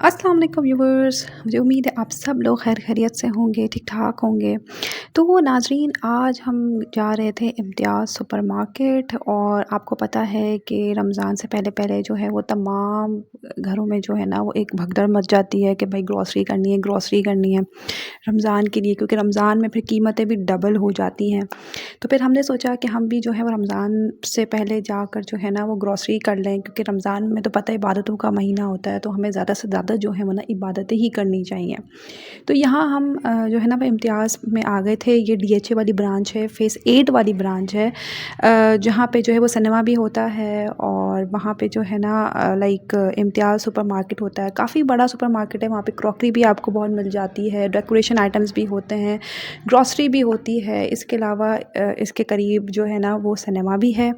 अस्सलाम वालेकुम व्यूवर्स। मुझे उम्मीद है आप सब लोग खैर खैरियत से होंगे, ठीक-ठाक होंगे। तो नाज़रीन, आज हम जा रहे थे इम्तियाज़ सुपरमार्केट और आपको पता है कि रमज़ान से पहले-पहले जो है वो तमाम घरों में जो है ना वो एक भगदड़ मच जाती है कि भाई ग्रॉसरी करनी है रमज़ान के लिए, क्योंकि रमज़ान में फिर कीमतें भी डबल हो जाती हैं। तो फिर हमने सोचा कि हम भी जो है वो रमज़ान से पहले जाकर जो है ना वो ग्रॉसरी कर लें, क्योंकि रमज़ान में तो पता है इबादतों का महीना होता है, तो हमें ज़्यादा से ज़्यादा जो है वो ना इबादतें ही करनी चाहिए। तो यहाँ हम जो है ना वो इम्तियाज़ में आ गए थे। ये डीएचए वाली ब्रांच है, फ़ेज़ 8 वाली ब्रांच है, जहाँ पे जो है वो सिनेमा भी होता है और वहाँ पे जो है ना लाइक इम्तियाज़ सुपरमार्केट होता है। काफ़ी बड़ा सुपरमार्केट है, वहाँ पे क्रॉकरी भी आपको बहुत मिल जाती है, डेकोरेशन आइटम्स भी होते हैं, ग्रॉसरी भी होती है। इसके अलावा इसके करीब जो है ना वो सिनेमा भी है,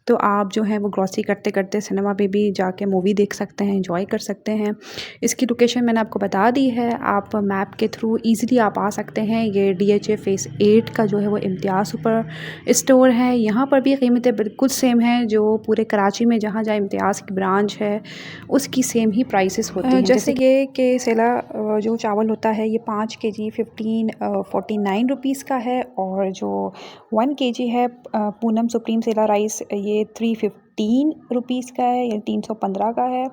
तो आप जो है वो ग्रॉसरी करते-करते सिनेमा पे भी जाके मूवी देख सकते हैं, एन्जॉय कर सकते हैं। इसकी लोकेशन मैंने आपको बता दी है, आप मैप के थ्रू ईज़िली आप आ सकते हैं। ये डीएचए फ़ेज़ 8 का जो है वो इम्तियाज़ सुपर स्टोर है। यहाँ पर भी कीमतें बिल्कुल सेम हैं जो पूरे कराची में जहाँ-जहाँ इम्तियाज़ की ब्रांच है, उसकी सेम ही प्राइसेस होती हैं। जैसे ये कि सेला जो चावल होता है ये 5 केजी 49 रुपीज़ का है, और जो 1 केजी है पूनम सुप्रीम सेला राइस, ये 315 रुपीज़ का है, या 315 का है।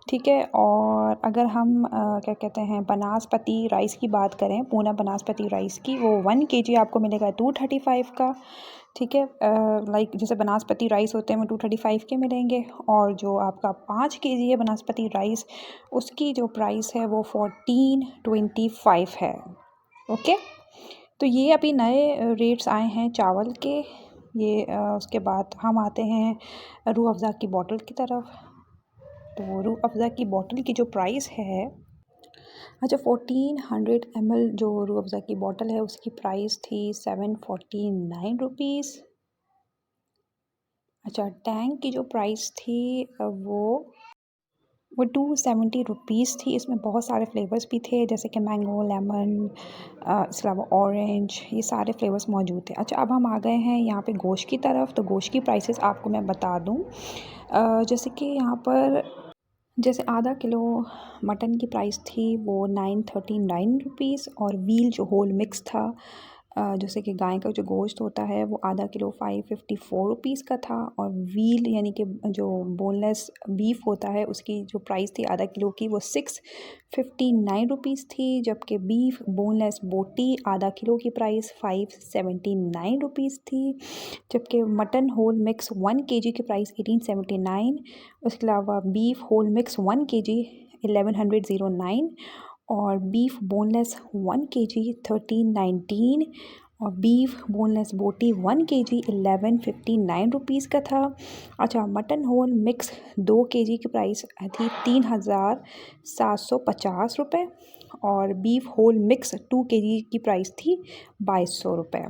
ठीक है। और अगर हम क्या कहते हैं बनास्पति राइस की बात करें, पूना बनास्पति राइस की, वो 1 केजी आपको मिलेगा 235 का। ठीक है। लाइक जैसे बनास्पति राइस होते हैं वो 235 के मिलेंगे, और जो आपका 5 केजी है बनास्पति राइस, उसकी जो प्राइस है वो 1425 है। ओके। तो ये अभी नए रेट्स आए हैं चावल के। ये उसके बाद हम आते हैं रूह अफ़ज़ा की बॉटल की तरफ। तो रूह अफ़ज़ा की बॉटल की जो प्राइस है, अच्छा, 1400 ml जो रूह अफ़ज़ा की बॉटल है उसकी प्राइस थी 749 रुपीज़। अच्छा, टैंक की जो प्राइस थी वो 270 रुपीज़ थी। इसमें बहुत सारे फ्लेवर्स भी थे, जैसे कि मैंगो, लेमन, इसके अलावा ऑरेंज, ये सारे फ्लेवर्स मौजूद थे। अच्छा, अब हम आ गए हैं यहाँ पे गोश्त की तरफ। तो गोश्त की प्राइसेस आपको मैं बता दूँ, जैसे कि यहाँ पर जैसे आधा किलो मटन की प्राइस थी वो 939 रुपीज़, और व्हील जो होल मिक्स था, जैसे कि गाय का जो गोश्त होता है वो आधा किलो 554 रुपीज़ का था, और व्हील यानी कि जो बोनलेस बीफ होता है उसकी जो प्राइस थी आधा किलो की वो 659 रुपीज़ थी, जबकि बीफ बोनलेस बोटी आधा किलो की प्राइस 579 रुपीज़ थी, जबकि मटन होल मिक्स 1 केजी की प्राइस 1879। उसके अलावा बीफ होल मिक्स 1 केजी 1109, और बीफ बोनलेस 1 केजी 1319, और बीफ बोनलेस बोटी 1 केजी 1159 रुपीज़ का था। अच्छा, मटन होल मिक्स 2 केजी की प्राइस थी 3750 रुपये, और बीफ होल मिक्स 2 केजी की प्राइस थी 2200 रुपये।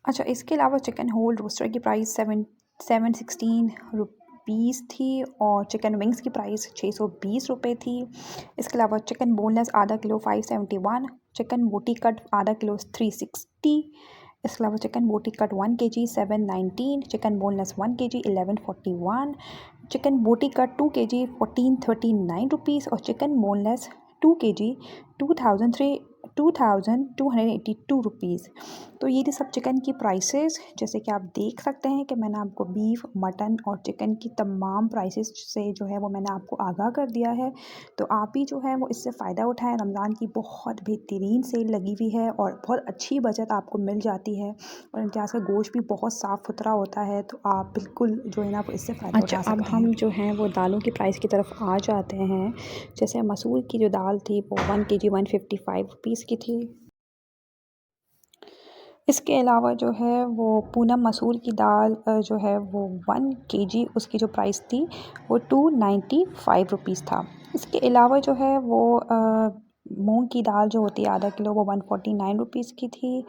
अच्छा, इसके अलावा चिकन होल रोस्टर की प्राइस 716 रुपीज़ थी, और चिकन विंग्स की प्राइस 620 रुपये थी। इसके अलावा चिकन बोनलेस आधा किलो 571, चिकन बोटी कट आधा किलो 360। इसके अलावा चिकन बोटी cut 1 KG 719, chicken boneless 1 KG 1141, chicken बोटी कट 2 केजी 1439 रुपीज़, और चिकन बोनलेस 2 केजी 2282 रुपीज़। तो ये थी सब चिकन की प्राइसेस। जैसे कि आप देख सकते हैं कि मैंने आपको बीफ, मटन और चिकन की तमाम प्राइसेस से जो है वो मैंने आपको आगाह कर दिया है। तो आप भी जो है वो इससे फ़ायदा उठाएं। रमज़ान की बहुत बेहतरीन सेल लगी हुई है और बहुत अच्छी बचत आपको मिल जाती है, और इम्तियाज़ का गोश्त भी बहुत साफ़ सुथरा होता है, तो आप बिल्कुल जो है ना वो इससे फ़ायदा उठा सकते हैं। अब हम जो हैं वो दालों की प्राइस की तरफ आ जाते हैं। जैसे मसूर की जो दाल थी वो 1 केजी 155 रुपीज़ की थी। इसके अलावा जो है वो पूनम मसूर की दाल जो है वो 1 केजी उसकी जो प्राइस थी वो 295 रुपीज़ था। इसके अलावा जो है वो मूंग की दाल जो होती है आधा किलो वो 149 रुपीज़ की थी,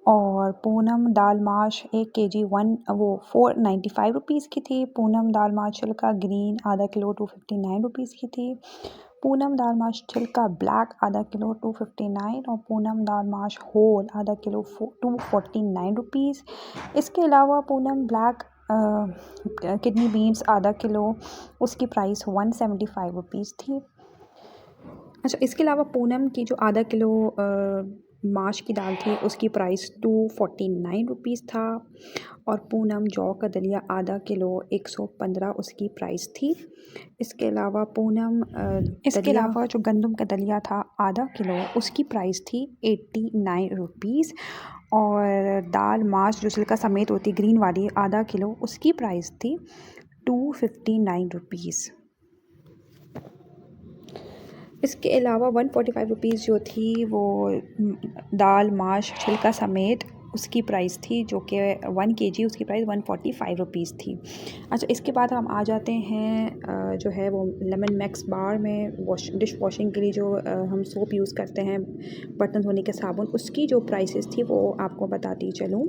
और पूनम दाल माश 1 केजी 495 रुपीज़ की थी। पूनम दाल माश छिलका ग्रीन आधा किलो 259 रुपीज़ की थी। पूनम दाल माश छिलका ब्लैक आधा किलो 259, और पूनम दाल माश होल आधा किलो 249 रुपीज़। इसके अलावा पूनम ब्लैक किडनी बीन्स आधा किलो उसकी प्राइस 175 रुपीज़ थी। अच्छा, इसके अलावा पूनम की जो आधा किलो माश की दाल थी उसकी प्राइस 249 रुपीज़ था, और पूनम जौ का दलिया आधा किलो 115 उसकी प्राइस थी। इसके अलावा पूनम इसके अलावा जो गंदम का दलिया था आधा किलो उसकी प्राइस थी 89 रुपीज़, और दाल माश जो छिलका समेत होती ग्रीन वाली आधा किलो उसकी प्राइस थी 259 रुपीज़। इसके अलावा 145 रुपीज़ जो थी वो दाल माश छिलका समेत उसकी प्राइस थी, जो कि 1 केजी उसकी प्राइस 145 रुपीज़ थी। अच्छा, इसके बाद हम आ जाते हैं जो है वो लेमन मैक्स बार में डिश वॉशिंग के लिए जो हम सोप यूज़ करते हैं, बर्तन धोने के साबुन, उसकी जो प्राइसेस थी वो आपको बताती चलूँ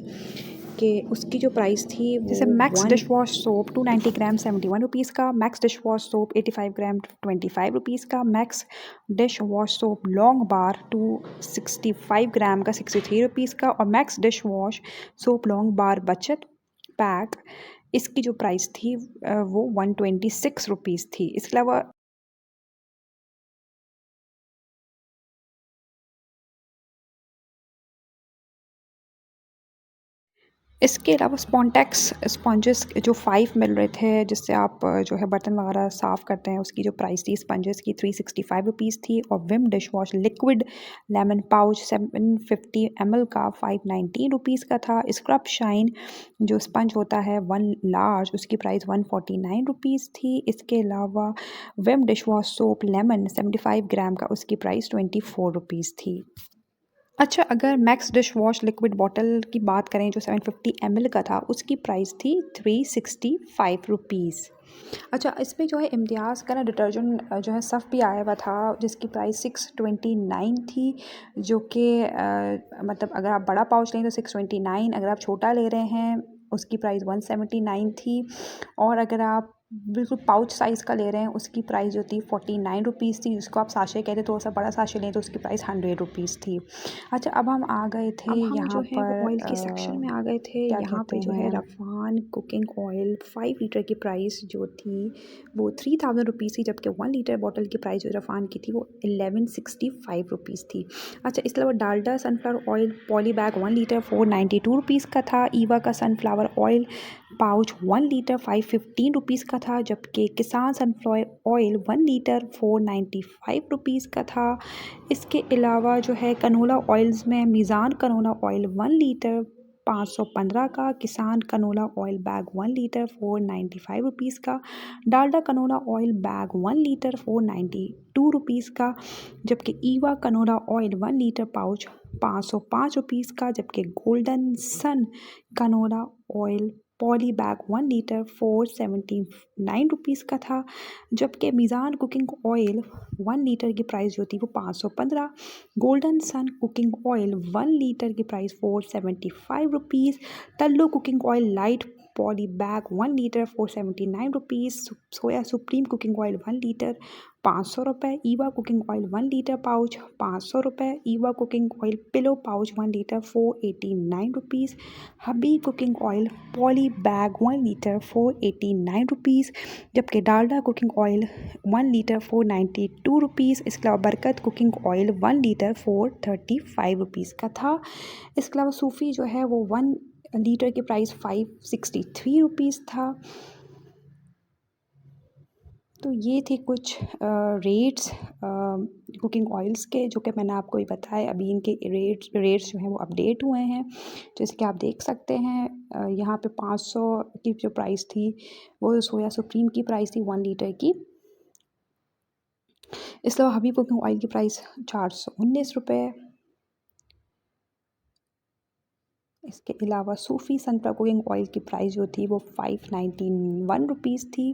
कि उसकी जो प्राइस थी जैसे मैक्स डिश वॉश सोप 290 ग्राम 71 रुपीज़ का, मैक्स डिश वॉश सोप 85 ग्राम 25 रुपीज़ का, Max dish wash soap long bar 265 ग्राम का 63 रुपीज़ का, और Max dish wash soap long bar बचत पैक इसकी जो प्राइस थी वो 126 रुपीज़ थी। इसके अलावा इसके अलावा स्पॉन्टेक्स स्पंजेस जो 5 मिल रहे थे, जिससे आप जो है बर्तन वगैरह साफ़ करते हैं, उसकी जो प्राइस थी स्पंजेस की 365 रुपीज़ थी, और Vim dish wash liquid lemon pouch 750 ml का 590 रुपीज़ का था। स्क्रब शाइन जो स्पंज होता है 1 लार्ज उसकी प्राइस 149 रुपीज़ थी। इसके अलावा Vim dish wash soap lemon 75 ग्राम का उसकी प्राइस 24 रुपीज़ थी। अच्छा, अगर max dish wash liquid bottle की बात करें जो 750 ml का था, उसकी प्राइस थी 365 रुपीज़। अच्छा, इसमें जो है इम्तियाज़ का ना डिटर्जेंट जो है सर्फ़ भी आया हुआ था, जिसकी प्राइस 629 थी, जो कि मतलब अगर आप बड़ा पाउच लें तो 629, अगर आप छोटा ले रहे हैं उसकी प्राइस 179 थी, और अगर आप बिल्कुल पाउच साइज़ का ले रहे हैं उसकी प्राइस जो थी 49 रुपीज़ थी, जिसको आप साशे कहते हैं, थोड़ा सा बड़ा साशे लें तो उसकी प्राइस 100 रुपीज़ थी। अच्छा, अब हम आ गए थे अब हम यहाँ जो है वो पर ऑयल के सेक्शन में आ गए थे। क्या यहाँ कहते पे जो है हैं, रफ़ान कुकिंग ऑयल 5 लीटर की प्राइस जो थी वो 3000 रुपीज़ थी, जबकि 1 लीटर बॉटल की प्राइस जो रफ़ान की थी वो 1165 रुपीज़ थी। अच्छा, इसके अलावा Dalda sunflower oil poly bag 1 litre 492 rupees का था। ईवा का sunflower oil pouch 1 litre 515 rupees का था, जबकि किसान सनफ्लावर ऑयल 1 लीटर 495 रुपीज़ का था। इसके अलावा जो है कनोला ऑयल्स में मीज़ान कनोला ऑयल 1 लीटर 515 का, Kisan canola oil bag 1 litre 495 rupees का, Dalda canola oil bag 1 litre 492 rupees का, जबकि Eva canola oil 1 litre pouch 505 rupees का, जबकि Golden Sun canola oil poly bag 1 litre 479 rupees का था, जबकि मीज़ान कुकिंग ऑयल 1 लीटर की प्राइस जो थी वो 515, Golden Sun cooking oil 1 litre की price 475 rupees, Tullo cooking oil light poly bag 1 litre 479 rupees, Soya Supreme cooking oil 1 litre 500 रुपये, Eva cooking oil 1 litre pouch 500 रुपये, Eva cooking oil pillow pouch 1 litre 489 rupees, Habib cooking oil poly bag 1 litre 489 rupees, जबकि Dalda cooking oil 1 litre 492 rupees. इसके अलावा बरकत cooking oil 1 litre 435 rupees का था। इसके अलावा सूफ़ी जो है वो 1 लीटर की प्राइस 563 रुपीज़ था। तो ये थे कुछ रेट्स कुकिंग ऑयल्स के, जो कि मैंने आपको ये बताए। अभी इनके रेट्स जो हैं वो अपडेट हुए हैं, जैसे कि आप देख सकते हैं। यहाँ पे 500 की जो प्राइस थी वो सोया सुप्रीम की प्राइस थी 1 लीटर की। इसके अलावा हबीब कुकिंग ऑयल की प्राइस 419 रुपये। इसके अलावा सूफ़ी सनफ्लावर कुकिंग ऑयल की प्राइस जो थी वो 591 रुपीज़ थी।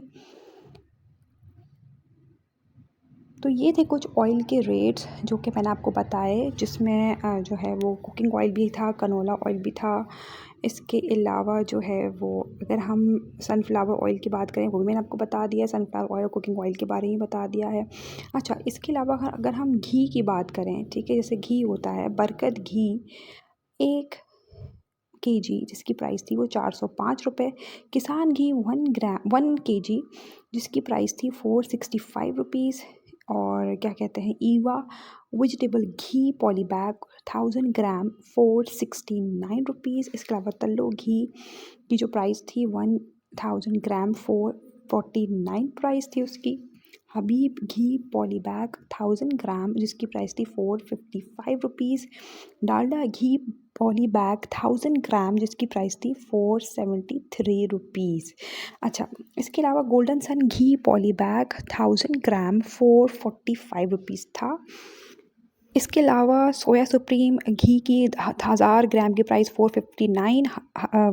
तो ये थे कुछ ऑयल के रेट्स जो कि मैंने आपको बताए, जिसमें जो है वो कुकिंग ऑयल भी था, कनोला ऑयल भी था। इसके अलावा जो है वो अगर हम सनफ्लावर ऑयल की बात करें वो भी मैंने आपको बता दिया है, सनफ्लावर ऑयल और कुकिंग ऑयल के बारे में बता दिया है। अच्छा, इसके अलावा अगर हम घी की बात करें, ठीक है, जैसे घी होता है बरकत घी 1 केजी जिसकी प्राइस थी वो 405 रुपये, किसान घी 1 केजी जिसकी प्राइस थी 465 रुपीज़, और क्या कहते हैं ईवा वेजिटेबल घी पॉलीबैग 1000 ग्राम 469 रुपीज़। इसके अलावा तल्लो घी की जो प्राइस थी 1000 ग्राम 449 प्राइस थी उसकी। हबीब घी पॉलीबैग 1000 ग्राम जिसकी प्राइस थी 455 रुपीज़। डालडा घी पॉलीबैग 1000 ग्राम जिसकी प्राइस थी 473 रुपीज़। अच्छा, इसके अलावा गोल्डन सन घी पॉलीबैग 1000 ग्राम 445 रुपीज़ था। इसके अलावा सोया सुप्रीम घी की 1000 ग्राम की प्राइस 459।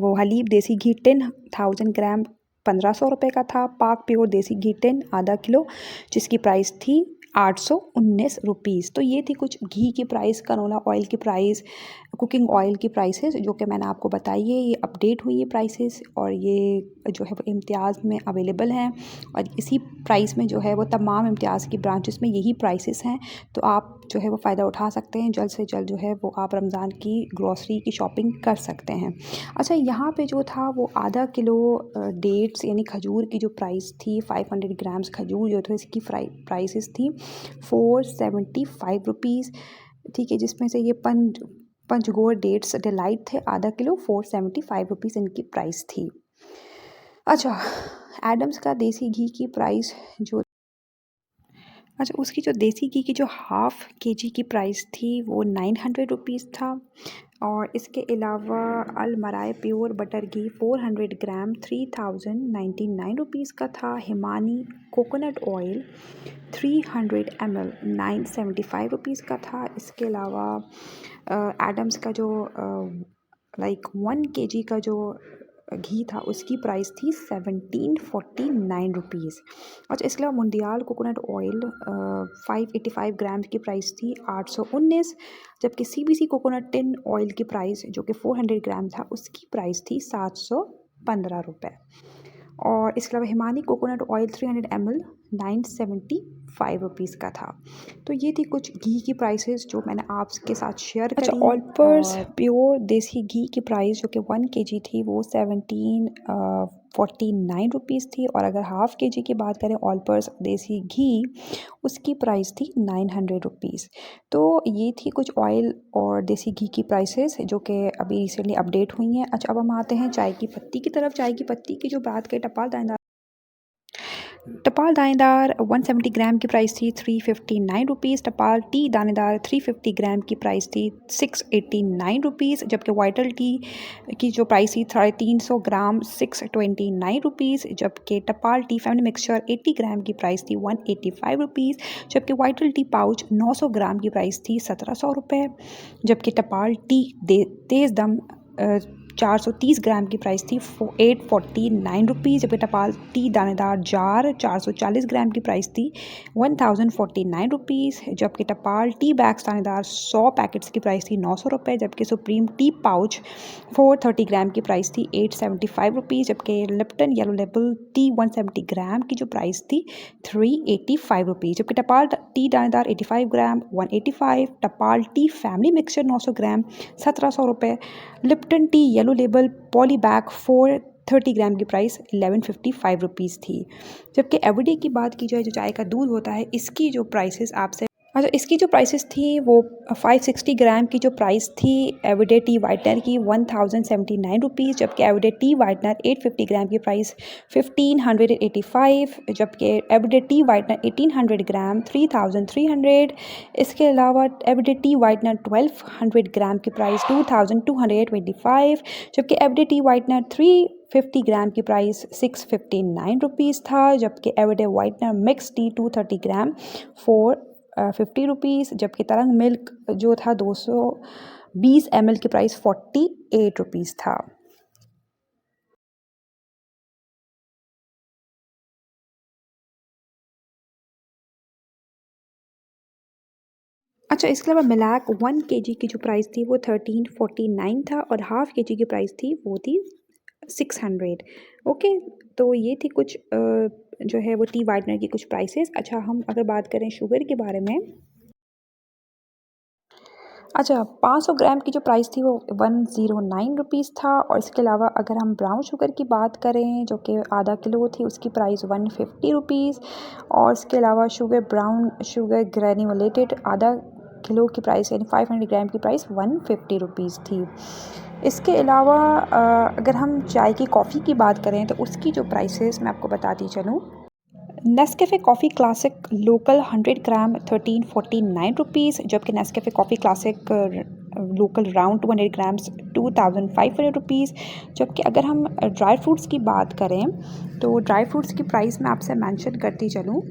वो हलीब देसी घी 10,000 ग्राम 1500 रुपये का था। पाक प्योर देसी घी 10 आधा किलो जिसकी प्राइस थी 819 रुपीज़। तो ये थी कुछ घी की प्राइस, कनोला ऑयल की प्राइस, कुकिंग ऑयल की प्राइसेस जो कि मैंने आपको बताई है। ये अपडेट हुई है प्राइसेस और ये जो है वो इम्तियाज़ में अवेलेबल हैं और इसी प्राइस में जो है वो तमाम इम्तियाज़ की ब्रांचेस में यही प्राइसेस हैं। तो आप जो है वो फ़ायदा उठा सकते हैं। जल्द से जल्द जो है वो आप रमज़ान की ग्रॉसरी की शॉपिंग कर सकते हैं। अच्छा, यहाँ पे जो था वो आधा किलो डेट्स यानी खजूर की जो प्राइस थी 500 ग्राम्स खजूर जो थे इसकी प्राइसेस थी 475 रुपीज़। ठीक है, जिसमें से ये पंचगोर डेट्स डिलाइट थे आधा किलो 475 रुपीज़ इनकी प्राइस थी। अच्छा, एडम्स का देसी घी की प्राइस जो अच्छा उसकी जो देसी घी की जो हाफ़ केजी की प्राइस थी वो 900 रुपीज़ था। और इसके अलावा अलमराय प्योर बटर घी 400 ग्राम 3099 रुपीज़ का था। Himani coconut oil 300 ml 975 rupees का था। इसके अलावा एडम्स का जो 1 kg का जो घी था उसकी प्राइस थी 1749 रुपीज़। अच्छा, इसके अलावा मुंडियाल कोकोनट ऑयल 585 ग्राम की प्राइस थी 819। जबकि CBC कोकोनट टिन ऑयल की प्राइस जो कि 400 ग्राम था उसकी प्राइस थी 715 रुपये। और इसके अलावा Himani coconut oil 300 ml 975 rupees का था। तो ये थी कुछ घी की प्राइसेस जो मैंने आपके साथ शेयर अच्छा, करी। ऑल पर्स और प्योर देसी घी की प्राइस जो कि 1 kg थी वो 1749 रुपीज़ थी। और अगर हाफ़ kg की बात करें ऑल पर्स देसी घी उसकी प्राइस थी 900 रुपीज़। तो ये थी कुछ ऑयल और देसी घी की प्राइसेस जो कि अभी रिसेंटली अपडेट हुई हैं। अच्छा, अब हम आते हैं चाय की पत्ती की तरफ। चाय की पत्ती की जो बात करें टपाल दानेदार 170 ग्राम की प्राइस थी 359 रुपीज़। टपाल टी दानेदार 350 ग्राम की प्राइस थी 689 रुपीज़। जबकि वाइटल टी की जो प्राइस थी 350 ग्राम 629 रुपीज़। जबकि टपाल टी फैमिली मिक्सचर 80 ग्राम की प्राइस थी 185 रुपीज़। जबकि वाइटल टी पाउच 900 ग्राम की प्राइस थी 1700 रुपये। जबकि टपाल टी तेज़ दम 430 ग्राम की प्राइस थी 849 रुपीज़। जबकि टपाल टी दानेदार जार 440 ग्राम की प्राइस थी 1049 रुपीज़। जबकि टपाल टी बैग्स दानेदार 100 पैकेट्स की प्राइस थी 900 रुपये। जबकि सुप्रीम टी पाउच 430 ग्राम की प्राइस थी 875 रुपीज़। जबकि लिप्टन येलो लेबल टी 170 ग्राम की जो प्राइस थी 385 रुपीज़। जबकि टपाल टी दानेदार 85 ग्राम 185। टपाल टी फैमिली मिक्सचर 900 ग्राम 1700 रुपये। Lipton T yellow label poly bag 430 ग्राम की प्राइस 1155 रुपीज़ थी। जबकि एवरीडे की बात की जाए जो चाय का दूध होता है इसकी जो प्राइसेस आपसे अच्छा इसकी जो प्राइसेस थी वो 560 ग्राम की जो प्राइस थी एवरीडे टी वाइटनर की 1079 रुपीज़। जबकि एवरीडे टी वाइटनर 850 ग्राम की प्राइस 1585। जबकि एवरीडे टी वाइटनर 1800 ग्राम 3300। इसके अलावा एवरीडे टी वाइटनर 1200 ग्राम की प्राइस 2225। जबकि एवरीडे टी वाइटनर 350 ग्राम की प्राइस 659 रुपीज़ था। जबकि एवरीडे वाइटनर मिक्स टी 230 ग्राम 450 रुपीज़। जबकि तरंग मिल्क जो था 220 ml की प्राइस 48 रुपीज़ था। अच्छा, इसके अलावा मिलाक 1 kg की जो प्राइस थी वो 1349 था और हाफ़ kg की प्राइस थी वो थी 600। ओके, तो ये थी कुछ जो है वो टी वाइटनर की कुछ प्राइसेस। अच्छा, हम अगर बात करें शुगर के बारे में अच्छा, 500 ग्राम की जो प्राइस थी वो 109 रुपीज़ था, और इसके अलावा अगर हम ब्राउन शुगर की बात करें जो कि आधा किलो थी, उसकी प्राइस 150 रुपीज़, और इसके अलावा ब्राउन शुगर ग्रैन्युलेटेड आधा किलो की प्राइस यानी 500 ग्राम की प्राइस 150 रुपीज़ थी। इसके अलावा अगर हम चाय की कॉफ़ी की बात करें तो उसकी जो प्राइसेस मैं आपको बताती चलूँ। नेस्कैफ़े कॉफ़ी क्लासिक लोकल 100 ग्राम 1349 रुपीज़, जबकि Nescafe coffee classic local round 200 grams 2500 rupees. जबकि अगर हम ड्राई फ्रूट्स की बात करें तो ड्राई फ्रूट्स की प्राइस मैं आपसे मेंशन करती चलूँ,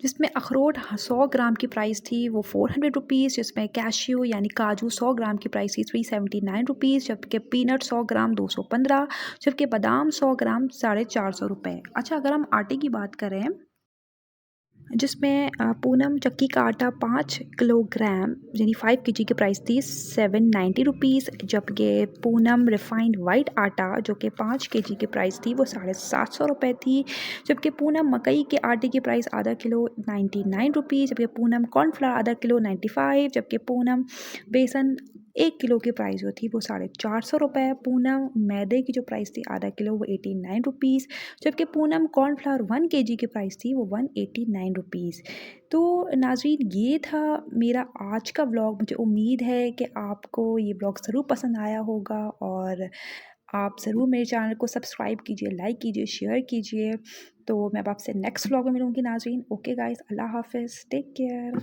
जिसमें अखरोट 100 ग्राम की प्राइस थी वो 400 रुपीज़, जिसमें कैश्यू यानी काजू 100 ग्राम की प्राइस थी 379 रुपीज़, जबकि पीनट 100 ग्राम 215, जबकि बादाम 100 ग्राम 450 रुपये। अच्छा, अगर हम आटे की बात करें जिसमें पूनम चक्की का आटा 5 किलोग्राम यानी 5 केजी की प्राइस थी 790 रुपीज़, जबकि पूनम रिफाइंड वाइट आटा जो कि 5 केजी की प्राइस थी वो 750 रुपये थी, जबकि पूनम मकई के आटे की प्राइस आधा किलो 99 रुपीज़, जबकि पूनम कॉर्नफ्लावर आधा किलो 95, जबकि पूनम बेसन 1 किलो की प्राइस जो थी वो 450 रुपये, पूनम मैदे की जो प्राइस थी आधा किलो वो 89 रुपीज़, जबकि पूनम कॉर्नफ्लावर 1 केजी की प्राइस थी वो 189 रुपीज़। तो नाज़रीन, ये था मेरा आज का व्लॉग। मुझे उम्मीद है कि आपको ये व्लॉग ज़रूर पसंद आया होगा, और आप ज़रूर मेरे चैनल को सब्सक्राइब कीजिए, लाइक कीजिए, शेयर कीजिए। तो मैं अब आपसे नेक्स्ट व्लॉग में मिलूँगी नाज़रीन। ओके गाइस, अल्लाह हाफ़िज़, टेक केयर।